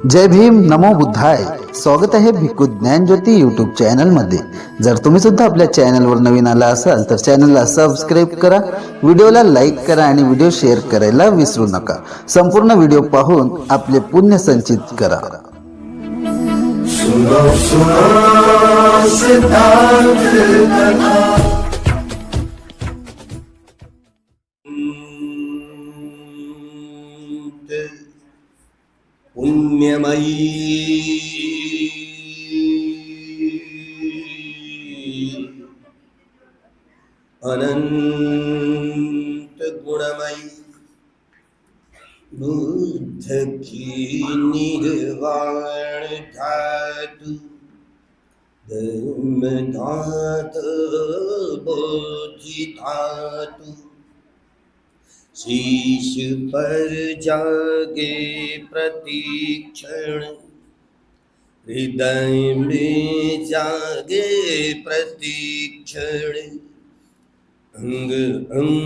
जय भीम नमो बुद्धाय. स्वागत आहे भिक्खू ज्ञानज्योती यूट्यूब चॅनलमध्ये. जर तुम्ही सुद्धा आपल्या चॅनलवर नवीन आला असाल तर चॅनलला सबस्क्राईब करा, व्हिडिओला लाईक करा आणि व्हिडिओ शेअर करायला विसरू नका. संपूर्ण व्हिडिओ पाहून आपले पुण्य संचित करा. सुनो सुनो सिद्धांत कथा. पुण्यमयी अनंत गुणमयी बुद्ध की निर्वाण धातु धर्म धातु बोधि धातु शीश पर जागे प्रतीक्षण हृदय में जागे प्रतीक्षण अंग अंग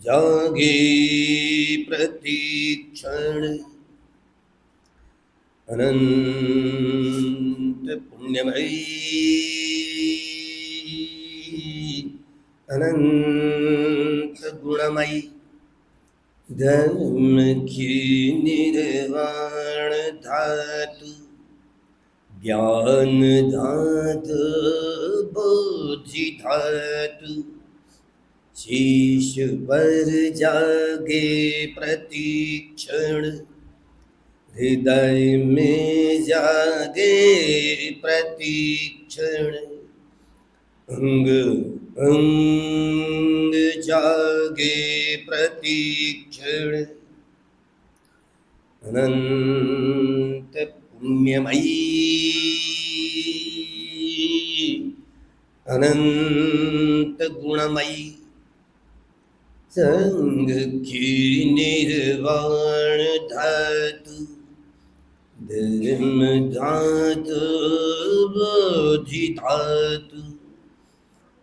जागे प्रतीक्षण अनंत पुण्यमयी अनंत गुणमयी धर्म की निर्वाण धातु ज्ञान धातु बोधि धातु शीश पर जागे प्रतीक्षण हृदय में जागे प्रतीक्षण अंग अंग जागे प्रतीक्षण अनंत पुण्यमयी अनंत गुणमयी संग की निर्वाण धातु धर्म धातु बोधि धातु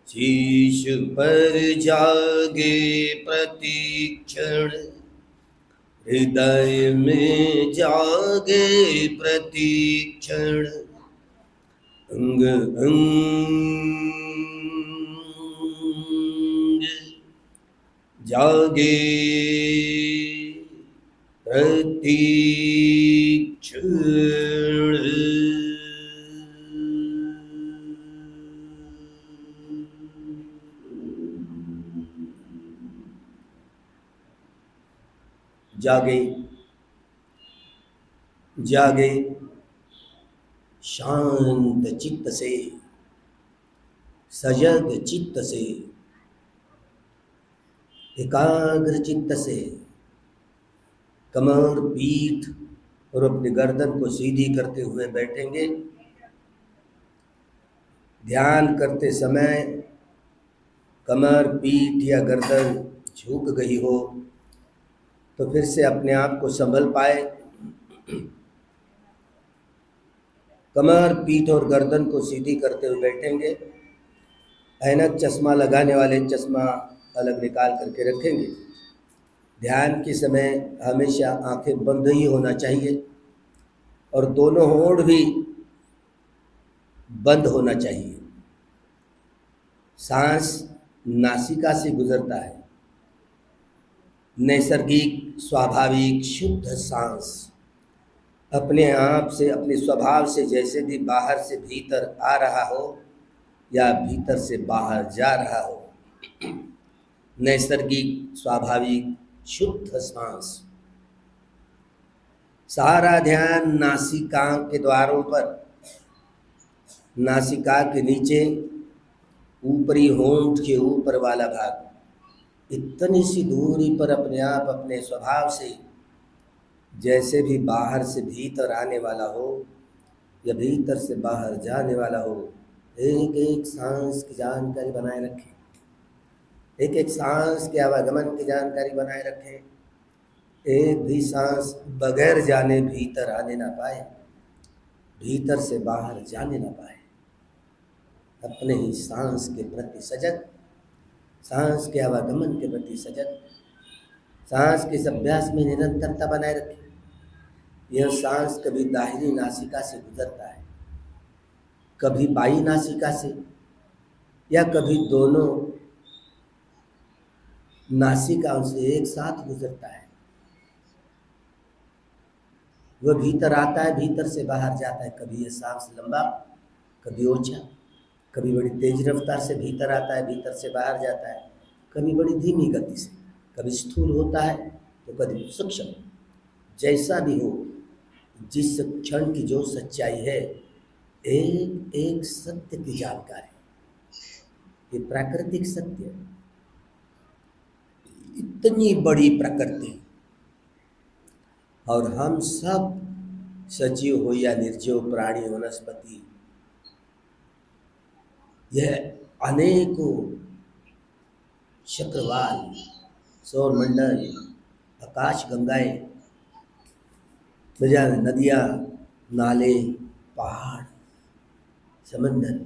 शीश पर जागे प्रतीक्षण हृदय में जागे प्रतीक्षण अंग अंग जागे प्रतीक्षण. जागे जागे शांत चित्त से सजग चित्त से एकाग्र चित्त से कमर पीठ और अपनी गर्दन को सीधी करते हुए बैठेंगे. ध्यान करते समय कमर पीठ या गर्दन झुक गई हो तो फिर से अपने आप को संभल पाए. कमर पीठ और गर्दन को सीधी करते हुए बैठेंगे. ऐनक चश्मा लगाने वाले चश्मा अलग निकाल करके रखेंगे. ध्यान के समय हमेशा आंखें बंद ही होना चाहिए और दोनों होंठ भी बंद होना चाहिए. सांस नासिका से गुजरता है. नैसर्गिक स्वाभाविक शुद्ध सांस अपने आप से अपने स्वभाव से जैसे भी बाहर से भीतर आ रहा हो या भीतर से बाहर जा रहा हो, नैसर्गिक स्वाभाविक शुद्ध सांस. सारा ध्यान नासिका के द्वारों पर, नासिका के नीचे ऊपरी होंठ के ऊपर वाला भाग, इतनी सी दूरी पर अपने आप अपने स्वभाव से जैसे भी बाहर से भीतर आने वाला हो या भीतर से बाहर जाने वाला हो, एक एक सांस की जानकारी बनाए रखें. एक एक सांस के आवागमन की जानकारी बनाए रखें. एक भी सांस बगैर जाने भीतर आने ना पाए, भीतर से बाहर जाने ना पाए. अपने ही सांस के प्रति सजग, सांस के आवागमन के प्रति सजग, सांस के इस अभ्यास में निरंतरता बनाए रखें। यह सांस कभी दाहिनी नासिका से गुजरता है, कभी बाई नासिका से, या कभी दोनों नासिकाओं से एक साथ गुजरता है। वह भीतर आता है, भीतर से बाहर जाता है। कभी यह सांस लंबा, कभी ओछा, कभी बड़ी तेज रफ्तार से भीतर आता है, भीतर से बाहर जाता है, कभी बड़ी धीमी गति से, कभी स्थूल होता है तो कभी सूक्ष्म। जैसा भी हो, जिस क्षण की जो सच्चाई है, एक एक सत्य की जानकारी, ये प्राकृतिक सत्य है। इतनी बड़ी प्रकृति और हम सब सजीव हो या निर्जीव, प्राणी वनस्पति, यह अनेकों चक्रवाल, सौरमंडल, आकाश गंगाएं, नदियाँ, नाले, पहाड़, समंदर,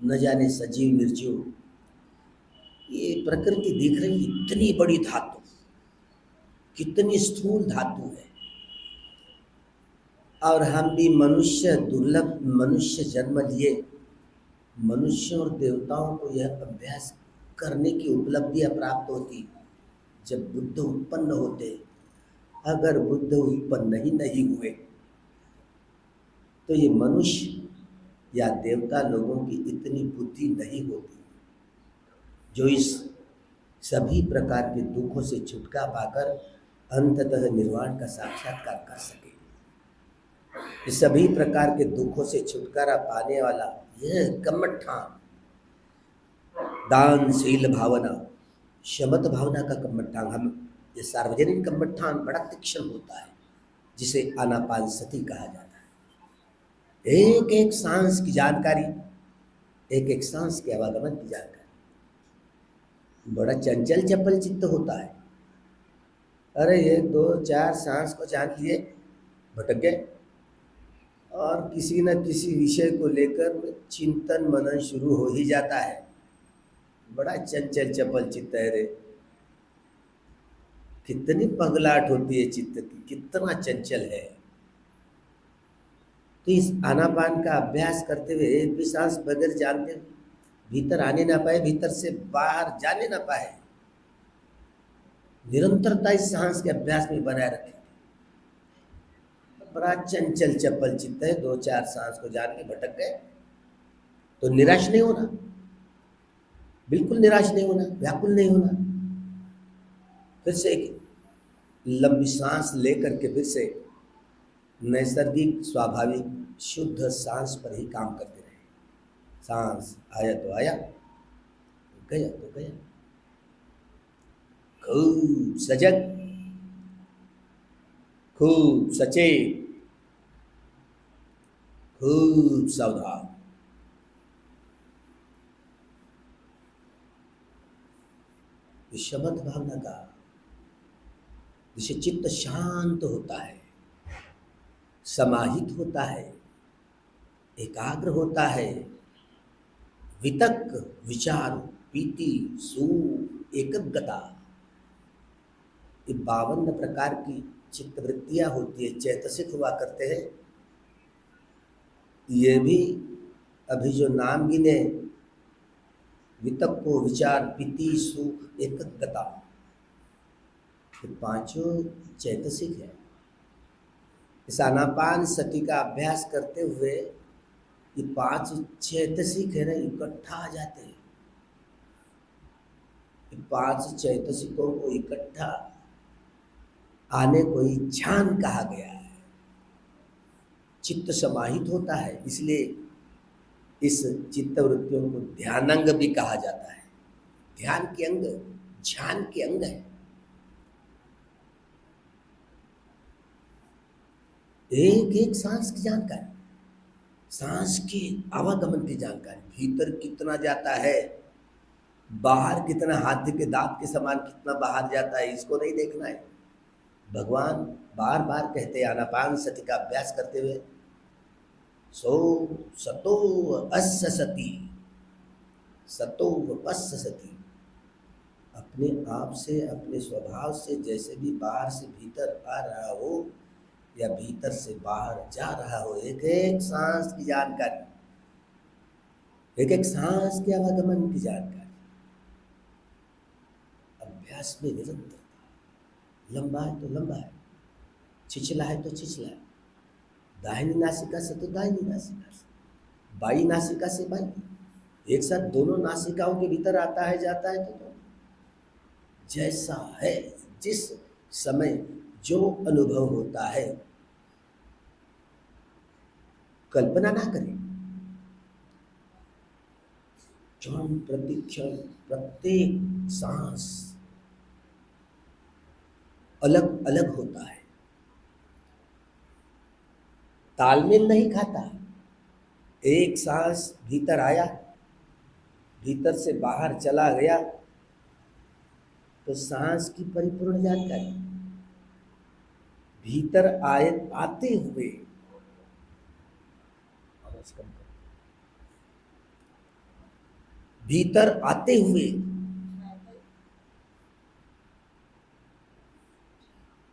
न जाने सजीव निर्जीव, ये प्रकृति दिख रही इतनी बड़ी धातु, कितनी स्थूल धातु है। और हम भी मनुष्य, दुर्लभ मनुष्य जन्म लिए, मनुष्यों और देवताओं को यह अभ्यास करने की उपलब्धियां प्राप्त होती जब बुद्ध उत्पन्न होते। अगर बुद्ध उत्पन्न नहीं हुए तो ये मनुष्य या देवता लोगों की इतनी बुद्धि नहीं होती जो इस सभी प्रकार के दुखों से छुटकारा पाकर अंततः निर्वाण का साक्षात्कार कर सके। इस सभी प्रकार के दुखों से छुटकारा पाने वाला यह कम्मठान, दान, शील, भावना, शमत भावना का कम्मठान, हम ये सार्वजनिक कम्मठान बड़ा तीक्ष्ण होता है, जिसे आनापान सती कहा जाता है। एक एक सांस की जानकारी, एक एक सांस के आवागमन की जानकारी। बड़ा चंचल चपल चित्त होता है। अरे 1 2 4 सांस को जान लिए, भटक गए और किसी न किसी विषय को लेकर चिंतन मनन शुरू हो ही जाता है। बड़ा चंचल चपल चित्त है रे। कितनी पगलाहट होती है चित्त की, कितना चंचल है। तो इस आनापान का अभ्यास करते हुए एक भी सांस बगैर जानते भीतर आने ना पाए, भीतर से बाहर जाने ना पाए, निरंतरता इस सांस के अभ्यास में बनाए रखें। बड़ा चंचल चपल चित्त है, 2 4 सांस को जान के भटक गए तो निराश नहीं होना, बिल्कुल निराश नहीं होना, व्याकुल नहीं होना। फिर से एक लंबी सांस लेकर के फिर से नैसर्गिक, स्वाभाविक, शुद्ध सांस पर ही काम करते रहे। सांस आया तो आया, गया तो गया। खूब सजग, खूब सचेत, खूब सावधान। शमत भावना का, जिसे चित्त शांत होता है, समाहित होता है, एकाग्र होता है, वितक, विचार, पीति, सुख, एकग्रता, ये 52 प्रकार की चित्तवृत्तियां होती है, चैतसिक हुआ करते हैं। ये भी अभी जो नाम गिने, वितक को, विचार, पीति, सुख, एकग्रता, ये 5 चैतसिक है। इस आनापान सती का अभ्यास करते हुए ये 5 चैतसिक है ना, इकट्ठा आ जाते हैं। 5 चैतसिकों को इकट्ठा आने को ही ध्यान कहा गया है। चित्त समाहित होता है, इसलिए इस चित्तवृत्तियों को ध्यानांग भी कहा जाता है। ध्यान के अंग, ध्यान के अंग है। एक एक सांस की जानकारी, सांस के आवागमन की जानकारी, भीतर कितना जाता है, बाहर कितना, हाथी के दांत के समान कितना बाहर जाता है, इसको नहीं देखना है। भगवान बार बार कहते हैं आनापान सती का अभ्यास करते हुए, सो सतो अस्य सती, सतो पस्य सती, अपने आप से, अपने स्वभाव से जैसे भी बाहर से भीतर आ रहा हो या भीतर से बाहर जा रहा हो, एक एक सांस की जानकारी, एक एक सांस के आवागमन की जानकारी, अभ्यास में निरंतरता। लंबा है तो लंबा है, छिछला है तो छिछला है, दाहिनी नासिका से तो दाहिनी नासिका से, बाई नासिका से बाई, एक साथ दोनों नासिकाओं के भीतर आता है जाता है तो जैसा है, जिस समय जो अनुभव होता है, कल्पना ना करें। क्षण प्रतिक्षण प्रत्येक सांस अलग अलग होता है, तालमेल नहीं खाता। एक सांस भीतर आया, भीतर से बाहर चला गया, तो सांस की परिपूर्ण जानकारी। भीतर आए आते हुए, आवाज कम करो, भीतर आते हुए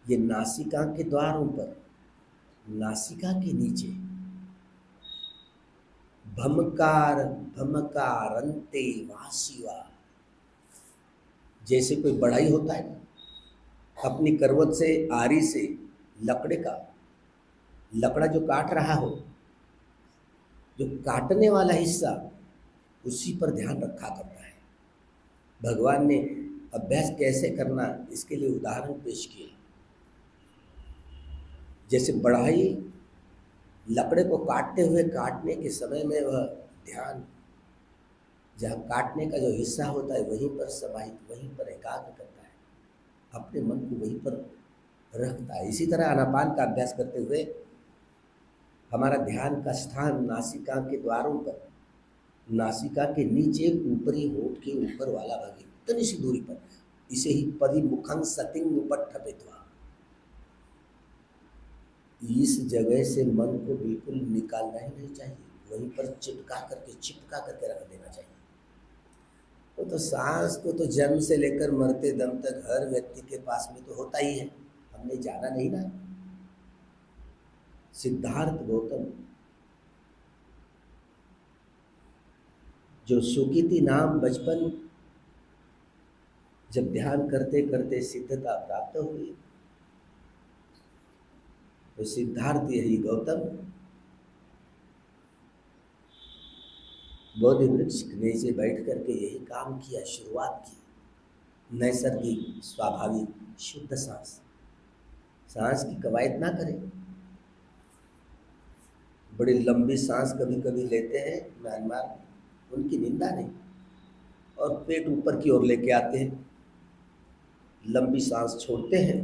ये नासिका के द्वारों पर, नासिका के नीचे भमकार भमकारंते वासिवा, जैसे कोई बढ़ाई होता है ना, अपनी करवट से आरी से लकड़े का, लकड़ा जो काट रहा हो, जो काटने वाला हिस्सा उसी पर ध्यान रखा करता है। भगवान ने अभ्यास कैसे करना इसके लिए उदाहरण पेश किया। जैसे बढ़ाई लकड़े को काटते हुए, काटने के समय में वह ध्यान जहाँ काटने का जो हिस्सा होता है वहीं पर समाहित, वहीं पर एकाग्र करता है, अपने मन को वहीं पर रखता है। इसी तरह आनापान का अभ्यास करते हुए हमारा ध्यान का स्थान नासिका के द्वारों पर, नासिका के नीचे ऊपरी होठ के ऊपर वाला भाग, इतनी सी दूरी पर, इसे ही परिमुखं सतिंग उपट्ठपित्वा, इस जगह से मन को बिल्कुल निकालना ही नहीं चाहिए, वहीं पर चिपका करके रख देना चाहिए। तो सांस को तो जन्म से लेकर मरते दम तक हर व्यक्ति के पास में तो होता ही है, हमने जाना नहीं ना। सिद्धार्थ गौतम जो सुकीति नाम बचपन जब ध्यान करते करते सिद्धता प्राप्त हुई, तो सिद्धार्थ यही गौतम बोधि वृक्ष के नीचे बैठ करके यही काम किया, शुरुआत की। नैसर्गिक स्वाभाविक शुद्ध सांस, सांस की कवायद ना करें। बड़ी लंबी सांस कभी कभी लेते हैं म्यांमार में, उनकी निंदा नहीं, और पेट ऊपर की ओर लेके आते हैं, लंबी सांस छोड़ते हैं,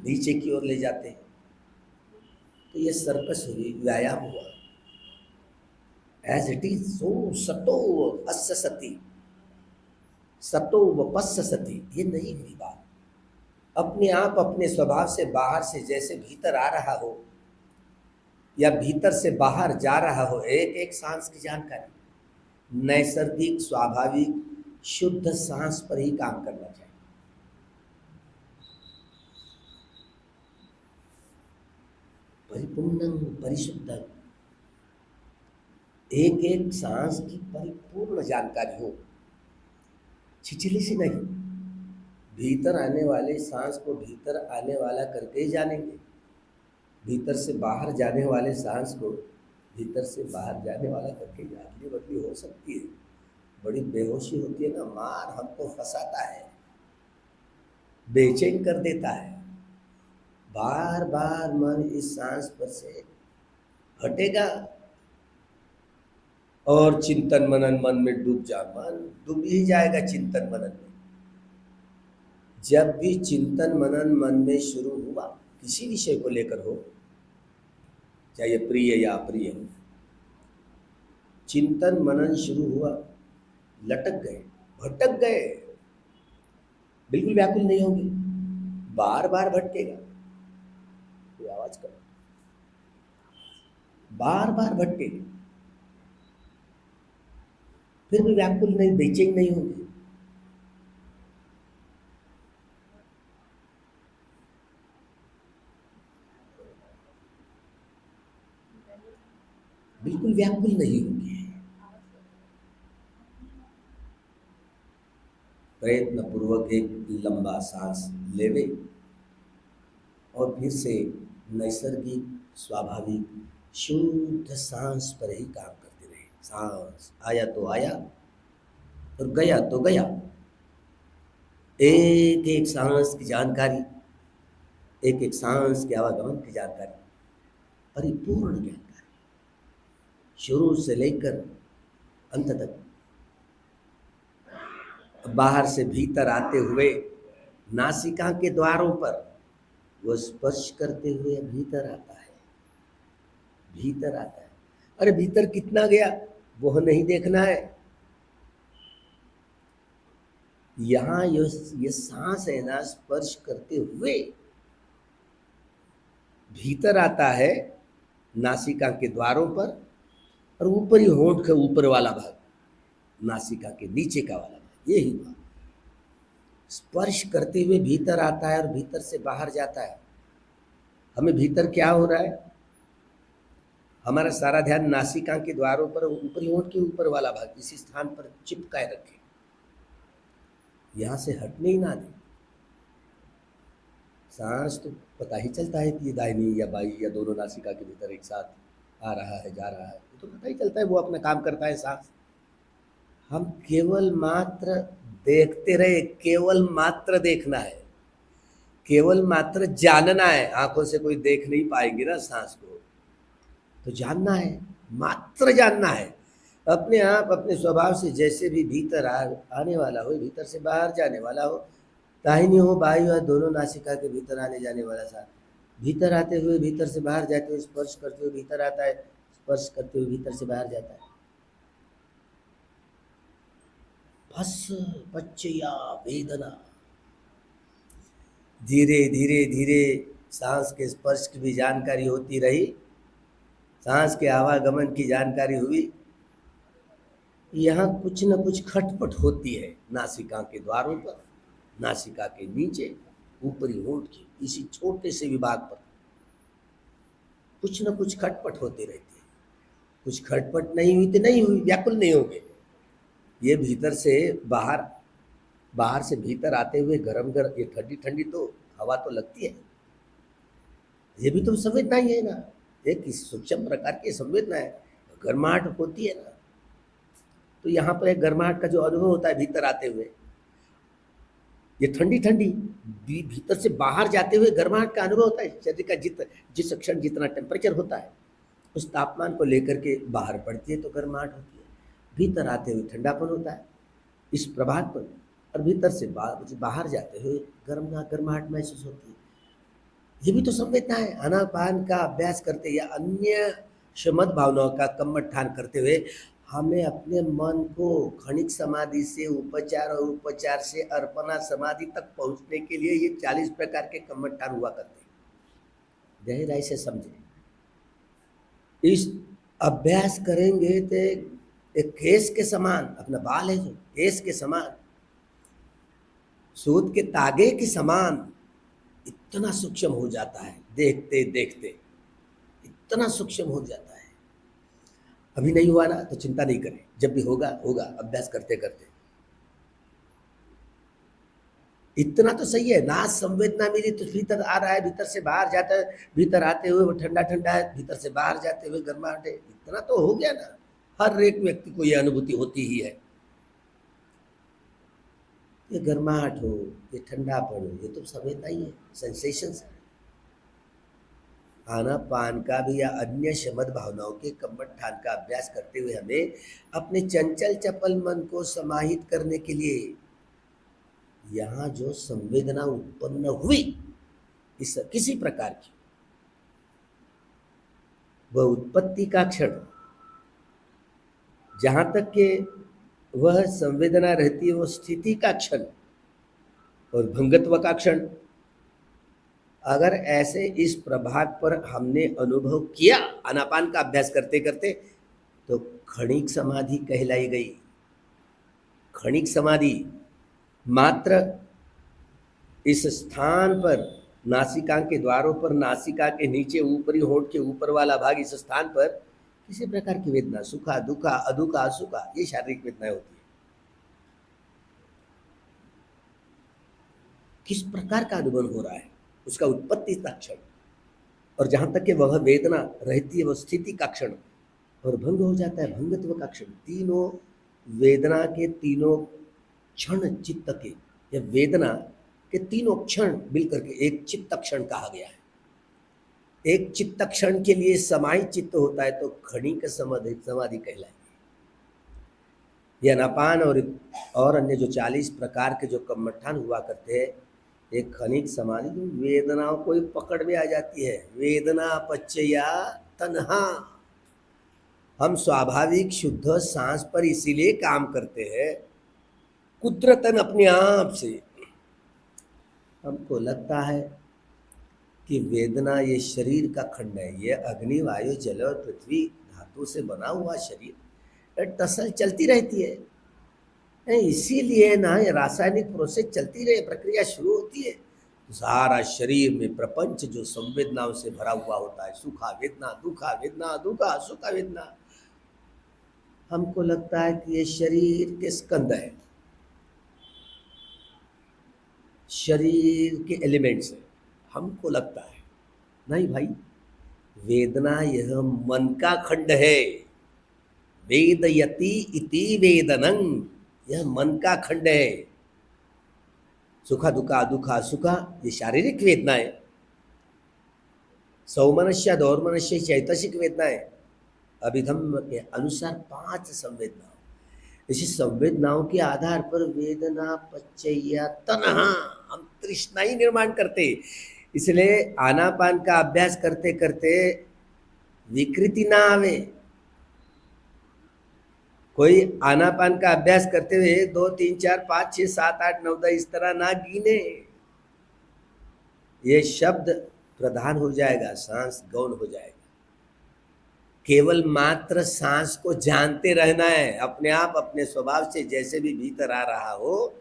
नीचे की ओर ले जाते हैं, तो ये सर्कस हुई, व्यायाम हुआ। एज इट इज सो सतो अस्य सती, सतो वपस्य सती, ये नहीं हुई बात। अपने आप अपने स्वभाव से बाहर से जैसे भीतर आ रहा हो या भीतर से बाहर जा रहा हो, एक एक सांस की जानकारी, नैसर्गिक स्वाभाविक शुद्ध सांस पर ही काम करना चाहिए। परिपूर्ण परिशुद्ध, एक एक सांस की परिपूर्ण जानकारी हो, छिछली सी नहीं। भीतर आने वाले सांस को भीतर आने वाला करके ही जानेंगे, भीतर से बाहर जाने वाले सांस को भीतर से बाहर जाने वाला करके अदली बदली हो सकती है। बड़ी बेहोशी होती है ना, मार हमको फंसाता है, बेचैन कर देता है, बार बार मन इस सांस पर से हटेगा और चिंतन मनन मन में डूब जा, मन डूब ही जाएगा चिंतन मनन में। जब भी चिंतन मनन मन में शुरू हुआ, किसी विषय को लेकर हो, चाहे प्रिय या अप्रिय हो, चिंतन मनन शुरू हुआ, लटक गए, भटक गए, बिल्कुल व्याकुल नहीं होंगे, बार बार भटकेगा, कोई आवाज करो, बार बार भटकेगा, फिर भी व्याकुल नहीं, बेचैन नहीं होंगे। बिल्कुल व्याकुल नहीं होंगे। प्रयत्न पूर्वक एक लंबा सांस लेवे और फिर से नैसर्गिक स्वाभाविक शुद्ध सांस पर ही काम करते रहे। सांस आया तो आया और गया तो गया। एक एक सांस की जानकारी, एक एक सांस के आवागमन की जानकारी, परिपूर्ण जानकारी, शुरू से लेकर अंत तक। बाहर से भीतर आते हुए नासिका के द्वारों पर वो स्पर्श करते हुए भीतर आता है, भीतर आता है। अरे भीतर कितना गया वो नहीं देखना है। यहाँ ये सांस है ना, स्पर्श करते हुए भीतर आता है नासिका के द्वारों पर, और ऊपरी होंठ के ऊपर वाला भाग, नासिका के नीचे का वाला भाग, यही भाग स्पर्श करते हुए भीतर आता है और भीतर से बाहर जाता है। हमें भीतर क्या हो रहा है? हमारा सारा ध्यान नासिका के द्वारों पर, ऊपरी होंठ के ऊपर वाला भाग, इसी स्थान पर चिपकाए रखें, यहां से हटने ही ना दें। सांस तो पता ही चलता है कि ये दाहिनी या बाई या दोनों नासिका के भीतर एक साथ आ रहा है, जा रहा है, तो पता ही चलता है, वो अपना काम करता है सांस। हम केवल मात्र देखते रहे, केवल मात्र देखना है, केवल मात्र जानना है। आंखों से कोई देख नहीं पाएंगे ना सांस को, तो जानना है, मात्र जानना है। अपने आप अपने स्वभाव से जैसे भी भीतर आने वाला हो, भीतर से बाहर जाने वाला हो, दाहिनी हो बाई हो, दोनों नासिका के भीतर आने जाने वाला सांस, भीतर आते हुए भीतर से बाहर जाते हुए स्पर्श करते हुए भीतर आता है, स्पर्श करते हुए भीतर से बाहर जाता है। भस पच्चया वेदना, धीरे धीरे धीरे सांस के स्पर्श की भी जानकारी होती रही, सांस के आवागमन की जानकारी हुई। यहाँ कुछ न कुछ खटपट होती है नासिका के द्वारों पर, नासिका के नीचे, ऊपरी होंठ के इसी छोटे से विभाग पर कुछ न कुछ खटपट होती रहती है। कुछ खटपट नहीं हुई तो नहीं हुई, व्याकुल नहीं होंगे। ये भीतर से बाहर, बाहर से भीतर आते हुए गरम गरम, ये ठंडी ठंडी तो हवा तो लगती है, ये भी तो संवेदना ही है ना, एक सूक्ष्म प्रकार की संवेदना है, गर्माहट होती है ना। तो यहाँ पर एक गर्माहट का जो अनुभव होता है भीतर आते हुए, ये ठंडी ठंडी भीतर से बाहर जाते हुए गर्माहट का अनुभव होता है। शरीर का जिस क्षण जितना टेम्परेचर होता है, उस तापमान को लेकर के बाहर पड़ती है तो गर्माहट होती है, भीतर आते हुए ठंडापन होता है इस प्रभात पर, और भीतर से बाहर जाते हुए गर्माहट महसूस होती है। ये भी तो संवेदना है। आनापान का अभ्यास करते या अन्य शमद भावनाओं का कम्मठान करते हुए हमें अपने मन को क्षणिक समाधि से उपचार और उपचार से अर्पणा समाधि तक पहुंचने के लिए ये 40 प्रकार के कम्मठान हुआ करते हैं। गहराई से समझे, इस अभ्यास करेंगे तो एक केस के समान, अपना बाल है जो केस के समान, सूत के तागे के समान इतना सूक्ष्म हो जाता है, देखते देखते इतना सूक्ष्म हो जाता है। अभी नहीं हुआ ना तो चिंता नहीं करें, जब भी होगा होगा, अभ्यास करते करते। इतना तो सही है, नाश संवेदना मिली तो भीतर आ रहा है, भीतर से बाहर जाता है, भीतर आते हुए वो ठंडा ठंडा है, भीतर से बाहर जाते हुए गर्माहट है, इतना तो हो गया ना। हर एक व्यक्ति को यह अनुभूति होती ही है। ये गर्माहट हो, ये ठंडापन हो, ये तो संवेदना ही है, सेंसेशंस है। आनापान का भी या अन्य शमद भावनाओं के कम्मठान का अभ्यास करते हुए हमें अपने चंचल चपल मन को समाहित करने के लिए यहाँ जो संवेदना उत्पन्न हुई इस किसी प्रकार की, वह उत्पत्ति का क्षण, जहाँ तक के वह संवेदना रहती है, वो स्थिति का क्षण और भंगत्व का क्षण, अगर ऐसे इस प्रभाग पर हमने अनुभव किया आनापान का अभ्यास करते करते, तो क्षणिक समाधि कहलाई गई। क्षणिक समाधि मात्र इस स्थान पर नासिका के द्वारों पर, नासिका के नीचे, ऊपरी होंठ के ऊपर वाला भाग, इस स्थान पर किसी प्रकार की वेदना, सुखा दुखा अदुखा असुखा, ये शारीरिक वेदनाएं होती है। किस प्रकार का अनुभव हो रहा है, उसका उत्पत्ति का क्षण, और जहां तक कि वह वेदना रहती है वो स्थिति का क्षण, और भंग हो जाता है भंगत्व का क्षण। तीनों वेदना के तीनों क्षण चित्त के, या वेदना के तीनों क्षण मिलकर के एक चित्त क्षण कहा गया है। एक चित्त क्षण के लिए समाहित चित्त होता है तो क्षणिक समाधि कहलाएगी। यह अनापान और अन्य जो 40 प्रकार के जो कर्मठान हुआ करते हैं, एक क्षणिक समाधि जो वेदनाओं को ही पकड़ में आ जाती है। वेदना पच्चया तन्हा, हम स्वाभाविक शुद्ध सांस पर इसीलिए काम करते हैं कुदरतन अपने आप से। हमको लगता है कि वेदना ये शरीर का खंड है, ये अग्नि वायु जल और पृथ्वी धातु से बना हुआ शरीर टसल चलती रहती है। इसीलिए ना ये रासायनिक प्रोसेस चलती रहे, प्रक्रिया शुरू होती है, सारा शरीर में प्रपंच जो संवेदनाओं से भरा हुआ होता है, सुखा वेदना दुखा वेदना दुखा सुखा वेदना। हमको लगता है कि ये शरीर के स्कंद है, शरीर के एलिमेंट्स है, हमको लगता है। नहीं भाई, वेदना यह मन का खंड है। वेदयति इति वेदनं, यह मन का खंड है। सुखा दुखा दुखा सुखा ये शारीरिक वेदना है। सौमनस्य दौर्मनस्य चैतसिक वेदना है। अभिधम्म के अनुसार 5 संवेदनाओं, इसी संवेदनाओं के आधार पर वेदना पच्चया तन्हा, हम तृष्णा ही निर्माण करते। इसलिए आनापान का अभ्यास करते करते विकृति ना आवे। कोई आनापान का अभ्यास करते हुए 2 3 4 5 6 7 8 9 10 इस तरह ना गिने, ये शब्द प्रधान हो जाएगा, सांस गौण हो जाएगा। केवल मात्र सांस को जानते रहना है, अपने आप अपने स्वभाव से, जैसे भी भीतर आ रहा हो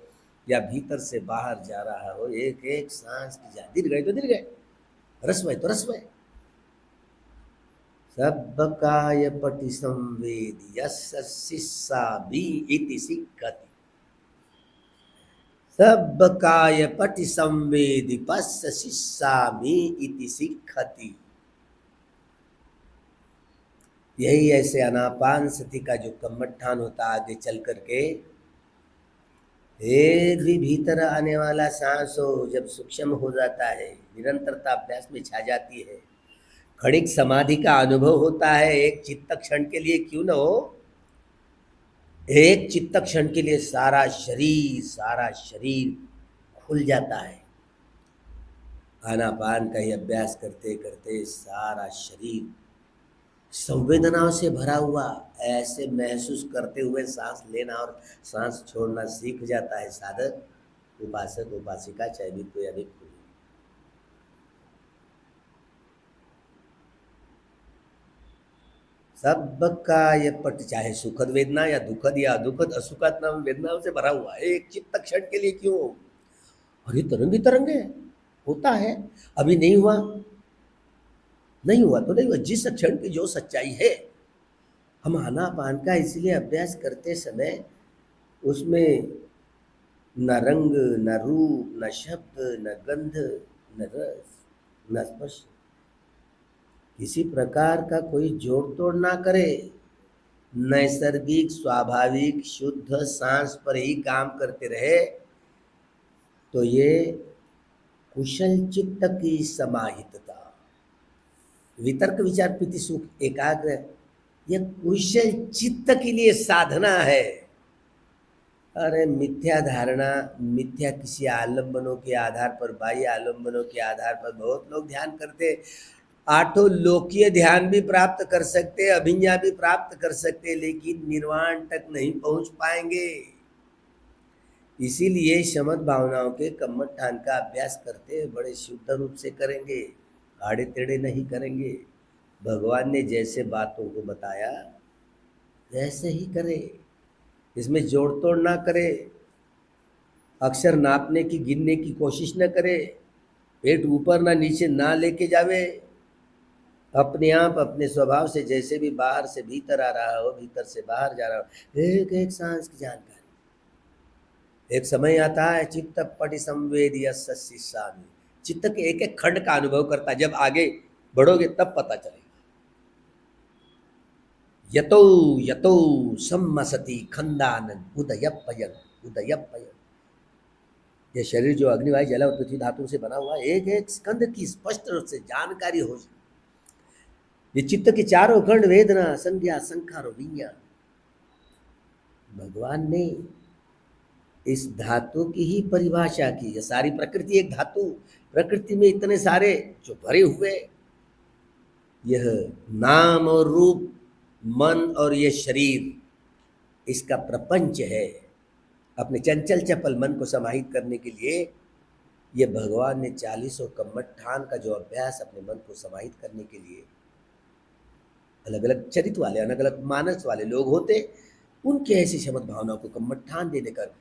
या भीतर से बाहर जा रहा हो, एक एक सांस की जा, दीर्घ तो दीर्घ, रस्वय तो रस्वय। सबकाय पटि संवेदी यस्य शिस्सामि इति सिक्खति, सबकाय पटि संवेदी पस्य शिस्सामि इति सिक्खति। यही ऐसे अनापान सति का जो कर्मठान होता, आगे चल करके एक भी भीतर आने वाला सांस हो, जब सूक्ष्म हो जाता है, निरंतरता अभ्यास में छा जाती है, क्षणिक समाधि का अनुभव होता है। एक चित्त क्षण के लिए क्यों न हो, एक चित्त क्षण के लिए सारा शरीर खुल जाता है। आनापान का ही अभ्यास करते करते सारा शरीर संवेदनाओं से भरा हुआ ऐसे महसूस करते हुए सांस लेना और सांस छोड़ना सीख जाता है साधक, उपासक उपासिका, चाहे भी कोई अधिक कोई। सबका ये पट, चाहे सुखद वेदना या दुखद या दुखद असुखद नाम वेदनाओं से भरा हुआ एक चित्त क्षण के लिए क्यों, और ये तरंगी तरंगे होता है। अभी नहीं हुआ तो नहीं हुआ, जिस क्षण की जो सच्चाई है। हम आनापान का इसलिए अभ्यास करते समय उसमें न रंग न रूप न शब्द न गंध न रस न स्पर्श, किसी प्रकार का कोई जोड़ तोड़ ना करे, नैसर्गिक स्वाभाविक शुद्ध सांस पर ही काम करते रहे, तो ये कुशल चित्त की समाहितता, वितर्क विचार प्रीति सुख एकाग्र, यह कुशल चित्त के लिए साधना है। अरे मिथ्या धारणा, मिथ्या किसी आलम्बनों के आधार पर, बाह्य आलम्बनों के आधार पर बहुत लोग ध्यान करते, 8 लोकीय ध्यान भी प्राप्त कर सकते, अभिज्ञा भी प्राप्त कर सकते, लेकिन निर्वाण तक नहीं पहुंच पाएंगे। इसीलिए शमत भावनाओं के कर्मठान का अभ्यास करते बड़े शुद्ध रूप से करेंगे, आड़े टेढ़े नहीं करेंगे। भगवान ने जैसे बातों को बताया वैसे ही करे, इसमें जोड़ तोड़ ना करे, अक्षर नापने की गिनने की कोशिश न करे, पेट ऊपर ना नीचे ना लेके जावे, अपने आप अपने स्वभाव से जैसे भी बाहर से भीतर आ रहा हो, भीतर से बाहर जा रहा हो, एक एक सांस की जानकारी। एक समय आता है चित्त पटि संवेदी स्वामी, चित्त के एक एक खंड का अनुभव करता है। जब आगे बढ़ोगे तब पता चलेगा। यतो यतो सम्मसति खंदानन उदयपयन उदयपयन। ये शरीर जो अग्नि वायु जल और पृथ्वी धातु से बना हुआ है, एक एक स्कंद की स्पष्ट रूप से जानकारी हो। ये चित्त के चारों खंड वेदना संज्ञा संखार और विज्ञान, भगवान ने इस धातु की ही परिभाषा की। ये सारी प्रकृति एक धातु, प्रकृति में इतने सारे जो भरे हुए, यह नाम और रूप, मन और ये शरीर, इसका प्रपंच है। अपने चंचल चपल मन को समाहित करने के लिए ये भगवान ने 40 कम्मठान का जो अभ्यास अपने मन को समाहित करने के लिए, अलग अलग चरित्र वाले, अलग अलग मानस वाले लोग होते, उनके ऐसी शमत भावनाओं को कम्मठान दे देकर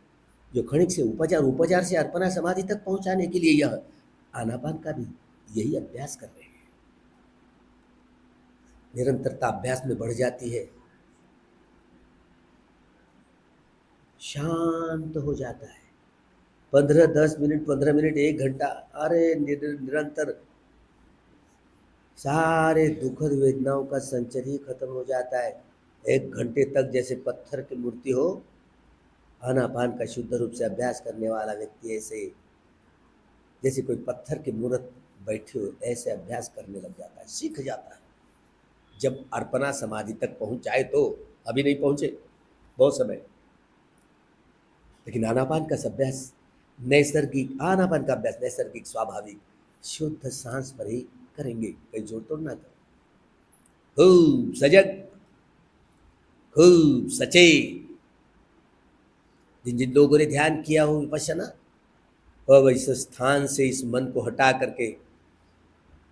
जो क्षणिक से उपचार, उपचार से अर्पणा समाधि तक पहुंचाने के लिए यह आनापान का भी यही अभ्यास कर रहे हैं। निरंतरता अभ्यास में बढ़ जाती है, शांत हो जाता है। 15-10 मिनट, 15 मिनट, 1 घंटा, अरे निरंतर सारे दुखद वेदनाओं का संचर ही खत्म हो जाता है। 1 घंटे तक जैसे पत्थर की मूर्ति हो, आनापान का शुद्ध रूप से अभ्यास करने वाला व्यक्ति ऐसे जैसे कोई पत्थर की मूर्त बैठी हो, ऐसे अभ्यास करने लग जाता है, सीख जाता है। जब अर्पणा समाधि तक पहुंच जाए तो, अभी नहीं पहुंचे, बहुत समय, लेकिन आनापान का अभ्यास नैसर्गिक, आनापान का अभ्यास नैसर्गिक, स्वाभाविक, शुद्ध सांस पर ही करेंगे, कहीं जोड़ तोड़ ना करो। खूब सजग, खूब सचेत। जिन जिन लोगों ने ध्यान किया हो विपश्यना, अब इस स्थान से इस मन को हटा करके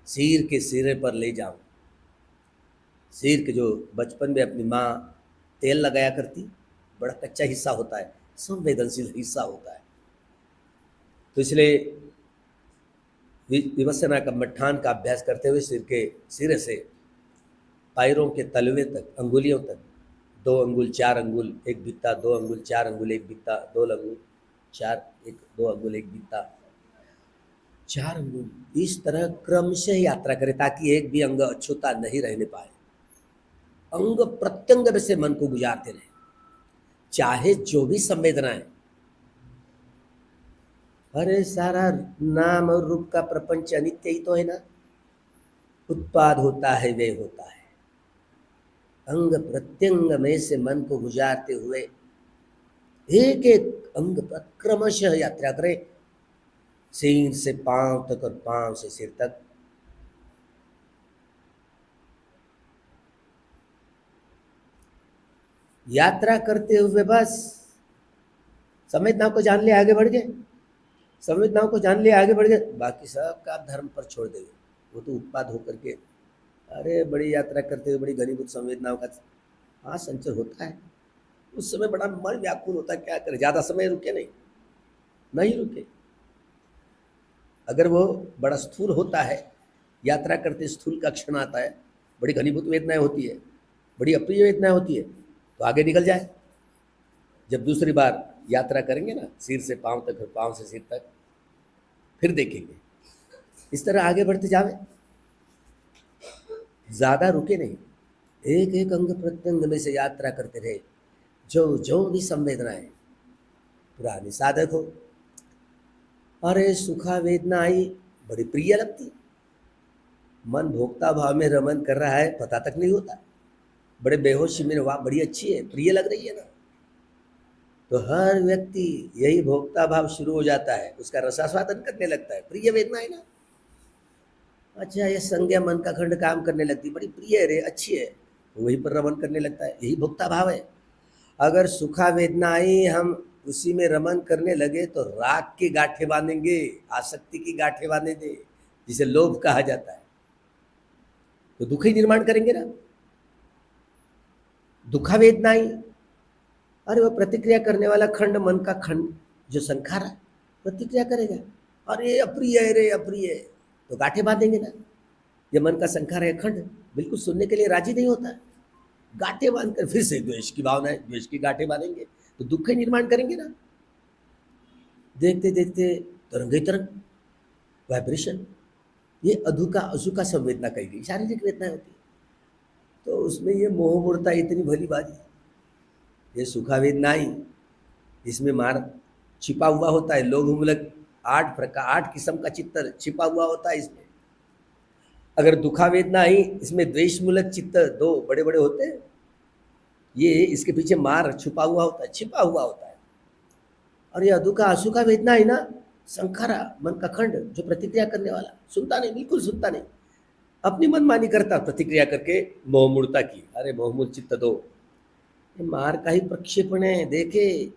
सिर के सिरे पर ले जाओ। सिर के जो बचपन में अपनी माँ तेल लगाया करती, बड़ा कच्चा हिस्सा होता है, संवेदनशील हिस्सा होता है, तो इसलिए विपश्यना का मट्ठान का अभ्यास करते हुए सिर के सिरे से पैरों के तलवे तक, अंगुलियों तक, 2 अंगुल 4 अंगुल 1 बित्ता, 2 अंगुल 4 अंगुल 1 बित्ता, 2 अंगुल 4 1 2 अंगुल 1 बित्ता, 4 अंगुल, इस तरह क्रमशः यात्रा करें ताकि एक भी अंग अछूता नहीं रहने पाए। अंग प्रत्यंग में से मन को गुजारते रहे, चाहे जो भी संवेदनाएं। अरे सारा नाम और रूप का प्रपंच अनित्य ही तो है ना, उत्पाद होता है, वे होता है। अंग प्रत्यंग में से मन को गुजारते हुए एक एक अंग पर क्रमशः यात्रा करें, सिर से पांव तक और पांव से सिर तक। यात्रा करते हुए बस संवेदनाओं को जान ले, आगे बढ़ गए, संवेदनाओं को जान ले, आगे बढ़ गए, बाकी सब का धर्म पर छोड़ देंगे। वो तो उत्पाद होकर के, अरे बड़ी यात्रा करते हुए बड़ी घनीभूत संवेदनाओं का हाँ संचर होता है, उस समय बड़ा मन व्याकुल होता है, क्या करे, ज़्यादा समय रुके नहीं रुके। अगर वो बड़ा स्थूल होता है, यात्रा करते स्थूल का क्षण आता है, बड़ी घनीभूत वेदनाएं होती है, बड़ी अप्रिय वेदनाएं होती है, तो आगे निकल जाए। जब दूसरी बार यात्रा करेंगे ना, सिर से पांव तक और पांव से सिर तक, फिर देखेंगे, इस तरह आगे बढ़ते जावे, ज़्यादा रुके नहीं, एक एक अंग प्रत्यंग में से यात्रा करते रहे। जो जो भी संवेदनाएं पुरानी साधक हो, अरे सुखा वेदना आई, बड़ी प्रिय लगती, मन भोक्ता भाव में रमन कर रहा है, पता तक नहीं होता, बड़े बेहोशी में, वाह बड़ी अच्छी है, प्रिय लग रही है ना, तो हर व्यक्ति यही भोक्ता भाव शुरू हो जाता है, उसका रसास्वादन करने लगता है, प्रिय वेदना है ना, अच्छा ये संज्ञा मन का खंड काम करने लगती, बड़ी प्रिय है रे, अच्छी है, वहीं पर रमन करने लगता है, यही भोक्ता भाव है। अगर सुखा वेदना आई, हम उसी में रमन करने लगे तो राग की गांठें बांधेंगे, आसक्ति की गांठें बांधेंगे, जिसे लोभ कहा जाता है, तो दुख ही निर्माण करेंगे ना। दुखा वेदना आई, अरे वो प्रतिक्रिया करने वाला खंड, मन का खंड जो संखारा, प्रतिक्रिया करेगा, अरे अप्रिय है रे अप्रिय है, तो गांठे बांधेंगे ना। ये मन का संखार है अखंड, बिल्कुल सुनने के लिए राजी नहीं होता। गांठे बांधकर फिर से द्वेष की भावना है, द्वेष की गांठे बांधेंगे तो दुख का निर्माण करेंगे ना। देखते देखते तरंग ही तरंग, वाइब्रेशन, ये अधुका असुका संवेदना कही गई, शारीरिक वेदना होती है। तो उसमें ये मोह मूर्ता इतनी भली बाजी, ये सुखा वेदना ही, इसमें मार छिपा हुआ होता है, लोभ मूलक 8 किस्म का चित्त छिपा हुआ होता है इसमें। अगर दुखा वेदना ही, इसमें द्वेष मूलक चित्त 2 बड़े बड़े होते हैं, ये इसके पीछे मार छुपा हुआ होता है, छिपा हुआ होता है। और ये अधुका असुखा वेदना है ना, संखारा मन का खंड, जो प्रतिक्रिया करने वाला, सुनता नहीं, बिल्कुल सुनता नहीं, अपनी मनमानी करता, प्रतिक्रिया करके मोह मूर्ता की, अरे मोहमूल चित्त 2, ये मार का ही प्रक्षेपण है। देखे